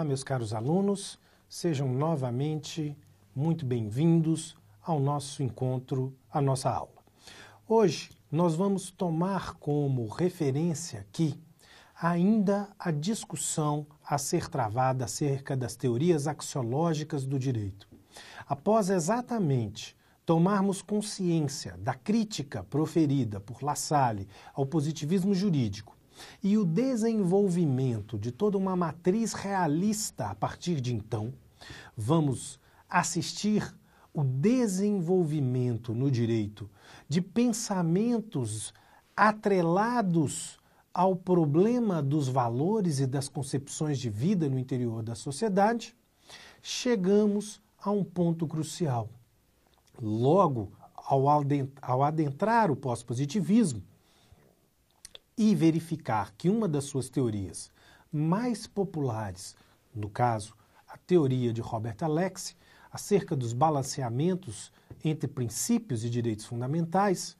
meus caros alunos, sejam novamente muito bem-vindos ao nosso encontro, à nossa aula. Hoje nós vamos tomar como referência aqui ainda a discussão a ser travada acerca das teorias axiológicas do direito. Após exatamente tomarmos consciência da crítica proferida por Lassalle ao positivismo jurídico e o desenvolvimento de toda uma matriz realista a partir de então, vamos assistir o desenvolvimento no direito de pensamentos atrelados ao problema dos valores e das concepções de vida no interior da sociedade, chegamos a um ponto crucial. Logo, ao adentrar o pós-positivismo e verificar que uma das suas teorias mais populares, no caso, a teoria de Robert Alexy, acerca dos balanceamentos entre princípios e direitos fundamentais,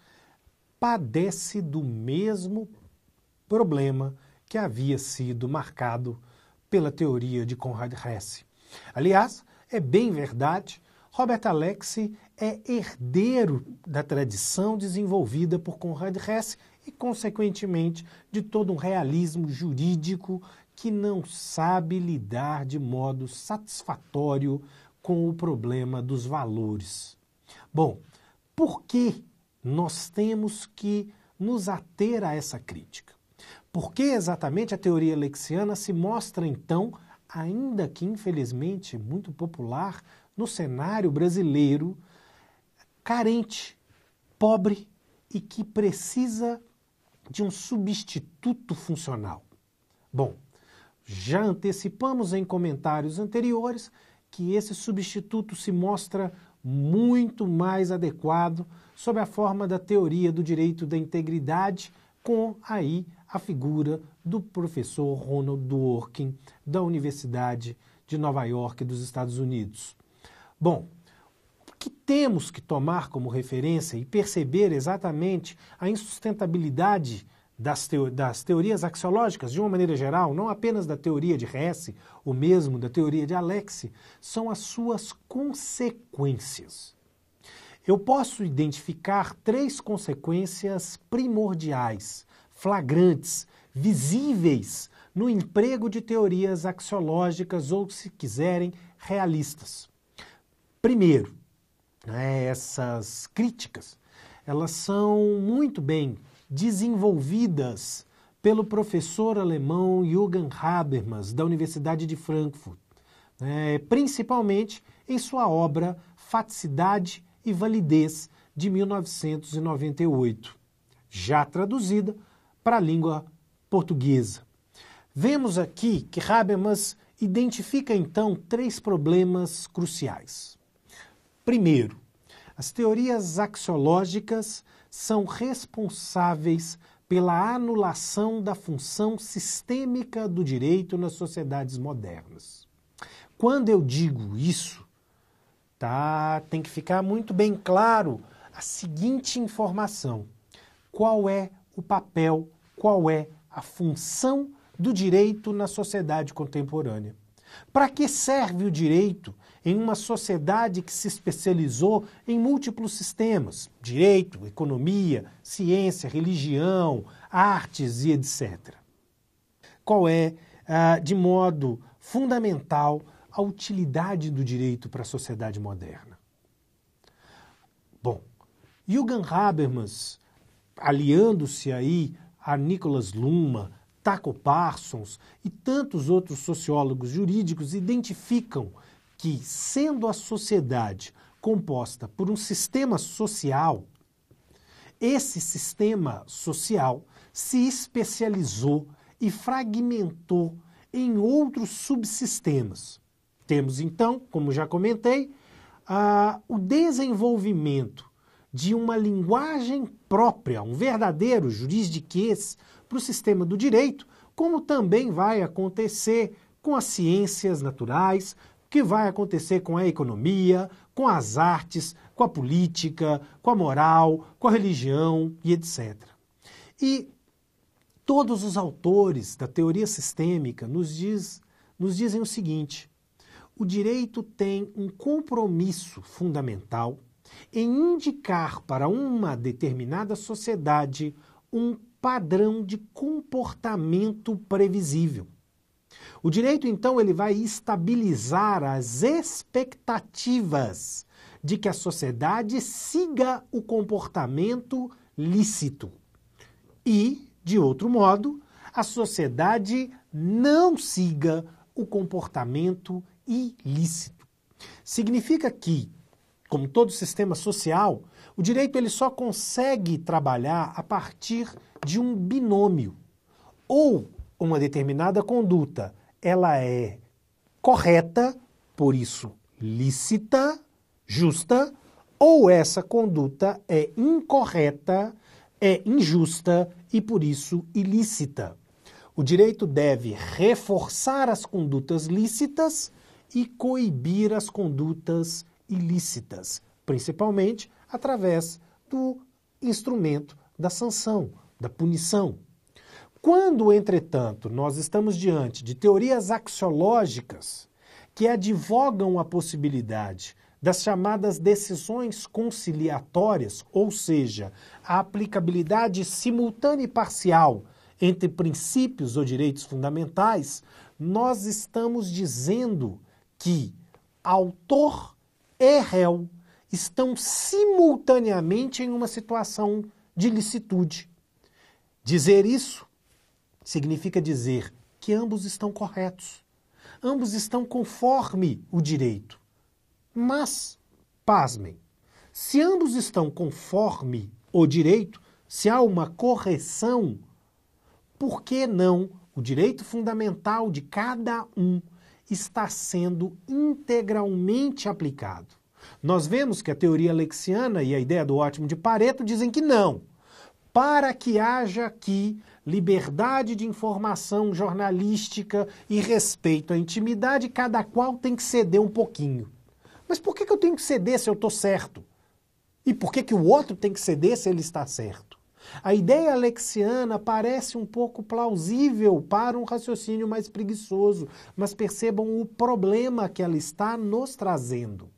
padece do mesmo problema que havia sido marcado pela teoria de Konrad Hesse. Aliás, é bem verdade, Robert Alexy é herdeiro da tradição desenvolvida por Konrad Hesse e, consequentemente, de todo um realismo jurídico que não sabe lidar de modo satisfatório com o problema dos valores. Bom, por que nós temos que nos ater a essa crítica? Por que exatamente a teoria alexiana se mostra, então, ainda que infelizmente muito popular no cenário brasileiro, carente, pobre e que precisa de um substituto funcional? Bom, já antecipamos em comentários anteriores que esse substituto se mostra muito mais adequado sob a forma da teoria do direito da integridade, com aí a figura do professor Ronald Dworkin, da Universidade de Nova York, dos Estados Unidos. Bom, o que temos que tomar como referência e perceber exatamente a insustentabilidade das teorias axiológicas, de uma maneira geral, não apenas da teoria de Hesse, ou mesmo da teoria de Alexy, são as suas consequências. Eu posso identificar 3 consequências primordiais, flagrantes, visíveis no emprego de teorias axiológicas ou, se quiserem, realistas. Primeiro, essas críticas, elas são muito bem desenvolvidas pelo professor alemão Jürgen Habermas, da Universidade de Frankfurt, principalmente em sua obra Faticidade e Validez, de 1998, já traduzida para a língua portuguesa. Vemos aqui que Habermas identifica, então, 3 problemas cruciais. Primeiro, as teorias axiológicas são responsáveis pela anulação da função sistêmica do direito nas sociedades modernas. Quando eu digo isso, tem que ficar muito bem claro a seguinte informação: qual é o papel, qual é a função do direito na sociedade contemporânea? Para que serve o direito em uma sociedade que se especializou em múltiplos sistemas, direito, economia, ciência, religião, artes e etc. Qual é, de modo fundamental, a utilidade do direito para a sociedade moderna? Bom, Jürgen Habermas, aliando-se aí a Nicholas Luhmann, Taco Parsons e tantos outros sociólogos jurídicos, identificam que, sendo a sociedade composta por um sistema social, esse sistema social se especializou e fragmentou em outros subsistemas. Temos, então, como já comentei, o desenvolvimento de uma linguagem própria, um verdadeiro juridiquês para o sistema do direito, como também vai acontecer com as ciências naturais, que vai acontecer com a economia, com as artes, com a política, com a moral, com a religião e etc. E todos os autores da teoria sistêmica nos nos dizem o seguinte: o direito tem um compromisso fundamental em indicar para uma determinada sociedade um padrão de comportamento previsível. O direito, então, ele vai estabilizar as expectativas de que a sociedade siga o comportamento lícito e, de outro modo, a sociedade não siga o comportamento ilícito. Significa que, como todo sistema social, o direito ele só consegue trabalhar a partir de um binômio. Ou uma determinada conduta, ela é correta, por isso lícita, justa, ou essa conduta é incorreta, é injusta e por isso ilícita. O direito deve reforçar as condutas lícitas e coibir as condutas ilícitas, principalmente através do instrumento da sanção, da punição. Quando, entretanto, nós estamos diante de teorias axiológicas que advogam a possibilidade das chamadas decisões conciliatórias, ou seja, a aplicabilidade simultânea e parcial entre princípios ou direitos fundamentais, nós estamos dizendo que autor e réu estão simultaneamente em uma situação de licitude. Dizer isso significa dizer que ambos estão corretos, ambos estão conforme o direito. Mas, pasmem, se ambos estão conforme o direito, se há uma correção, por que não o direito fundamental de cada um está sendo integralmente aplicado? Nós vemos que a teoria lexiana e a ideia do ótimo de Pareto dizem que não. Para que haja aqui liberdade de informação jornalística e respeito à intimidade, cada qual tem que ceder um pouquinho. Mas por que eu tenho que ceder se eu estou certo? E por que o outro tem que ceder se ele está certo? A ideia alexiana parece um pouco plausível para um raciocínio mais preguiçoso, mas percebam o problema que ela está nos trazendo.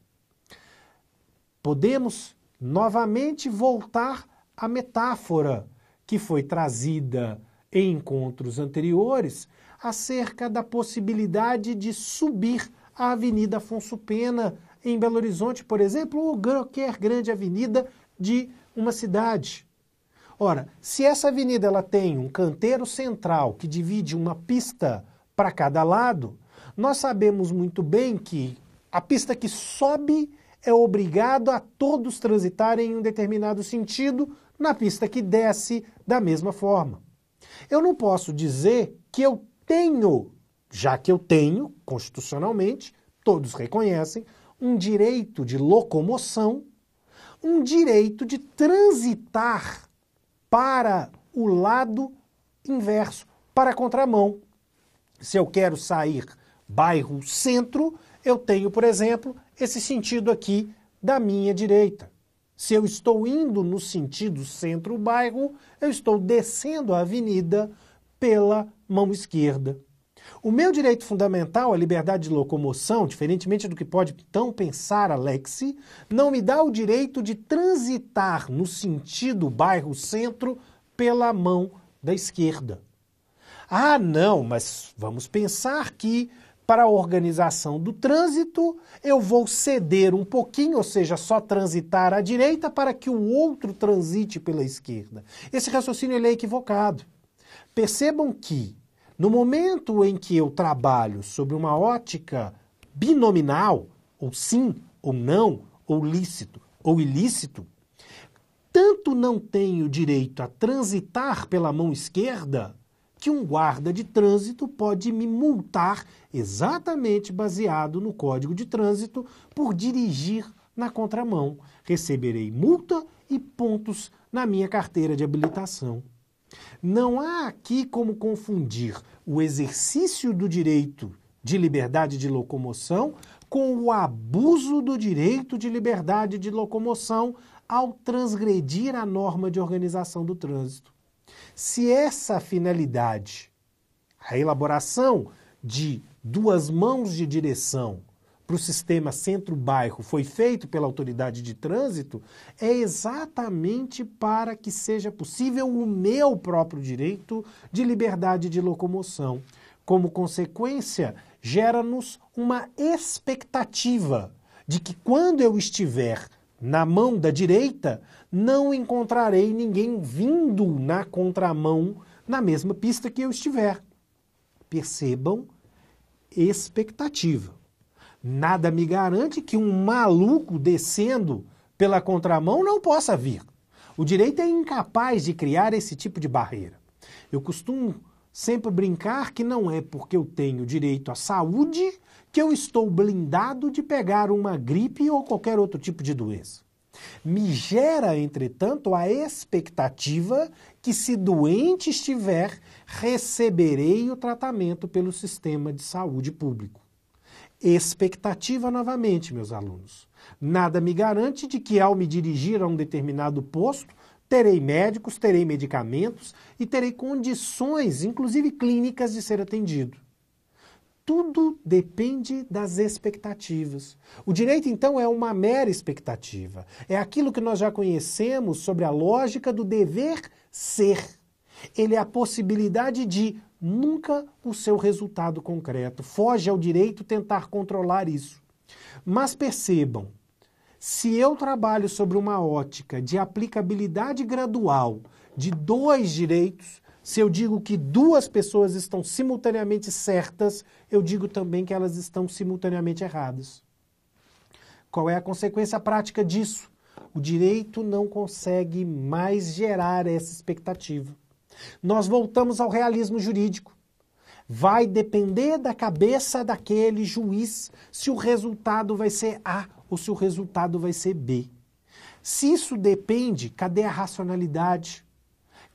Podemos novamente voltar à metáfora que foi trazida em encontros anteriores acerca da possibilidade de subir a Avenida Afonso Pena em Belo Horizonte, por exemplo, ou qualquer grande avenida de uma cidade. Ora, se essa avenida ela tem um canteiro central que divide uma pista para cada lado, nós sabemos muito bem que a pista que sobe é obrigado a todos transitarem em um determinado sentido, na pista que desce da mesma forma. Eu não posso dizer que eu tenho, já que eu tenho, constitucionalmente, todos reconhecem, um direito de locomoção, um direito de transitar para o lado inverso, para a contramão. Se eu quero sair bairro centro, eu tenho, por exemplo, esse sentido aqui da minha direita. Se eu estou indo no sentido centro-bairro, eu estou descendo a avenida pela mão esquerda. O meu direito fundamental, a liberdade de locomoção, diferentemente do que pode então pensar Alexi, não me dá o direito de transitar no sentido bairro-centro pela mão da esquerda. Ah, não, mas vamos pensar que para a organização do trânsito, eu vou ceder um pouquinho, ou seja, só transitar à direita para que o outro transite pela esquerda. Esse raciocínio ele é equivocado. Percebam que, no momento em que eu trabalho sobre uma ótica binominal, ou sim, ou não, ou lícito, ou ilícito, tanto não tenho direito a transitar pela mão esquerda, que um guarda de trânsito pode me multar exatamente baseado no Código de Trânsito por dirigir na contramão. Receberei multa e pontos na minha carteira de habilitação. Não há aqui como confundir o exercício do direito de liberdade de locomoção com o abuso do direito de liberdade de locomoção ao transgredir a norma de organização do trânsito. Se essa finalidade, a elaboração de duas mãos de direção para o sistema centro-bairro foi feito pela autoridade de trânsito é exatamente para que seja possível o meu próprio direito de liberdade de locomoção. Como consequência, gera-nos uma expectativa de que quando eu estiver na mão da direita, não encontrarei ninguém vindo na contramão na mesma pista que eu estiver. Percebam, expectativa. Nada me garante que um maluco descendo pela contramão não possa vir. O direito é incapaz de criar esse tipo de barreira. Eu costumo sempre brincar que não é porque eu tenho direito à saúde que eu estou blindado de pegar uma gripe ou qualquer outro tipo de doença. Me gera, entretanto, a expectativa que, se doente estiver, receberei o tratamento pelo sistema de saúde público. Expectativa novamente, meus alunos. Nada me garante de que, ao me dirigir a um determinado posto, terei médicos, terei medicamentos e terei condições, inclusive clínicas, de ser atendido. Tudo depende das expectativas. O direito, então, é uma mera expectativa. É aquilo que nós já conhecemos sobre a lógica do dever ser. Ele é a possibilidade de nunca o seu resultado concreto. Foge ao direito tentar controlar isso. Mas percebam, se eu trabalho sobre uma ótica de aplicabilidade gradual de dois direitos, se eu digo que duas pessoas estão simultaneamente certas, eu digo também que elas estão simultaneamente erradas. Qual é a consequência prática disso? O direito não consegue mais gerar essa expectativa. Nós voltamos ao realismo jurídico. Vai depender da cabeça daquele juiz se o resultado vai ser A ou se o resultado vai ser B. Se isso depende, cadê a racionalidade?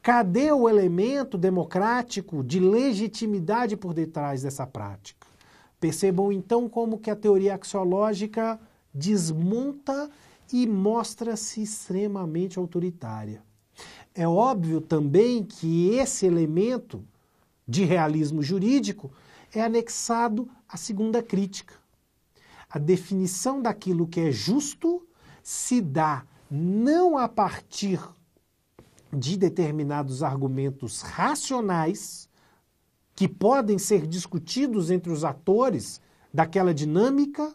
Cadê o elemento democrático de legitimidade por detrás dessa prática? Percebam então como que a teoria axiológica desmonta e mostra-se extremamente autoritária. É óbvio também que esse elemento de realismo jurídico é anexado à segunda crítica. A definição daquilo que é justo se dá não a partir de determinados argumentos racionais que podem ser discutidos entre os atores daquela dinâmica,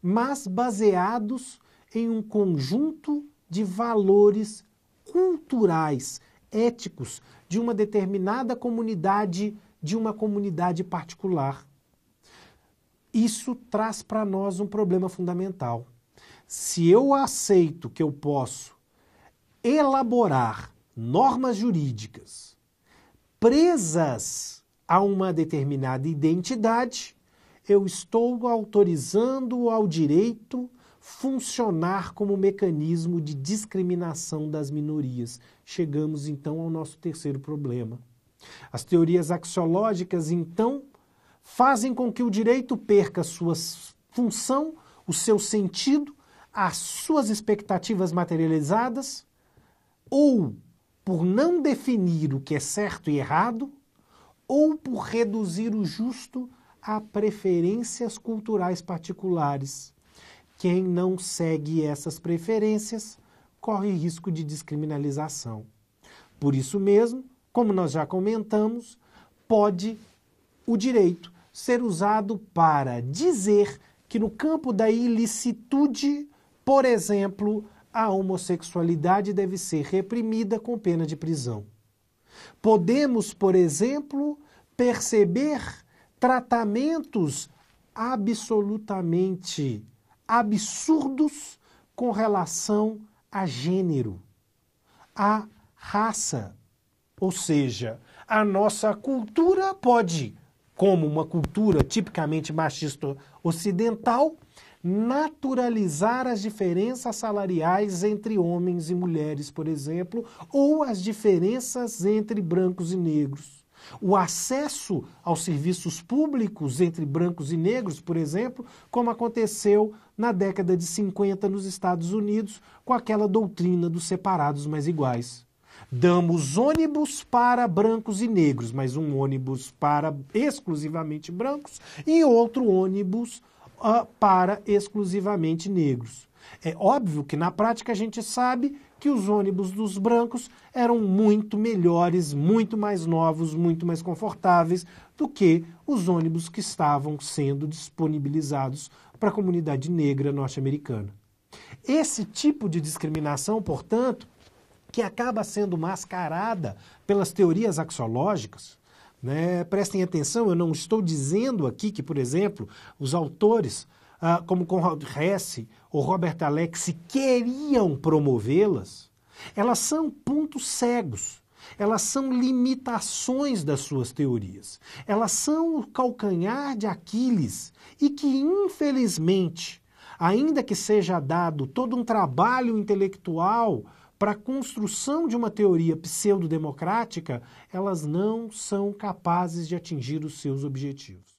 mas baseados em um conjunto de valores culturais, éticos, de uma determinada comunidade, de uma comunidade particular. Isso traz para nós um problema fundamental. Se eu aceito que eu posso elaborar normas jurídicas presas a uma determinada identidade, eu estou autorizando ao direito funcionar como mecanismo de discriminação das minorias. Chegamos, então, ao nosso terceiro problema. As teorias axiológicas, então, fazem com que o direito perca sua função, o seu sentido, as suas expectativas materializadas, ou por não definir o que é certo e errado, ou por reduzir o justo a preferências culturais particulares. Quem não segue essas preferências corre risco de descriminalização. Por isso mesmo, como nós já comentamos, pode o direito ser usado para dizer que no campo da ilicitude, por exemplo, a homossexualidade deve ser reprimida com pena de prisão. Podemos, por exemplo, perceber tratamentos absolutamente absurdos com relação a gênero, a raça. Ou seja, a nossa cultura pode, como uma cultura tipicamente machista ocidental, naturalizar as diferenças salariais entre homens e mulheres, por exemplo, ou as diferenças entre brancos e negros. O acesso aos serviços públicos entre brancos e negros, por exemplo, como aconteceu na década de 50 nos Estados Unidos, com aquela doutrina dos separados mas iguais. Damos ônibus para brancos e negros, mas um ônibus para exclusivamente brancos e outro ônibus para exclusivamente negros. É óbvio que na prática a gente sabe que os ônibus dos brancos eram muito melhores, muito mais novos, muito mais confortáveis do que os ônibus que estavam sendo disponibilizados para a comunidade negra norte-americana. Esse tipo de discriminação, portanto, que acaba sendo mascarada pelas teorias axiológicas, né? Prestem atenção, eu não estou dizendo aqui que, por exemplo, os autores como Conrad Hesse ou Robert Alex queriam promovê-las, elas são pontos cegos, elas são limitações das suas teorias, elas são o calcanhar de Aquiles e que, infelizmente, ainda que seja dado todo um trabalho intelectual para a construção de uma teoria pseudodemocrática, elas não são capazes de atingir os seus objetivos.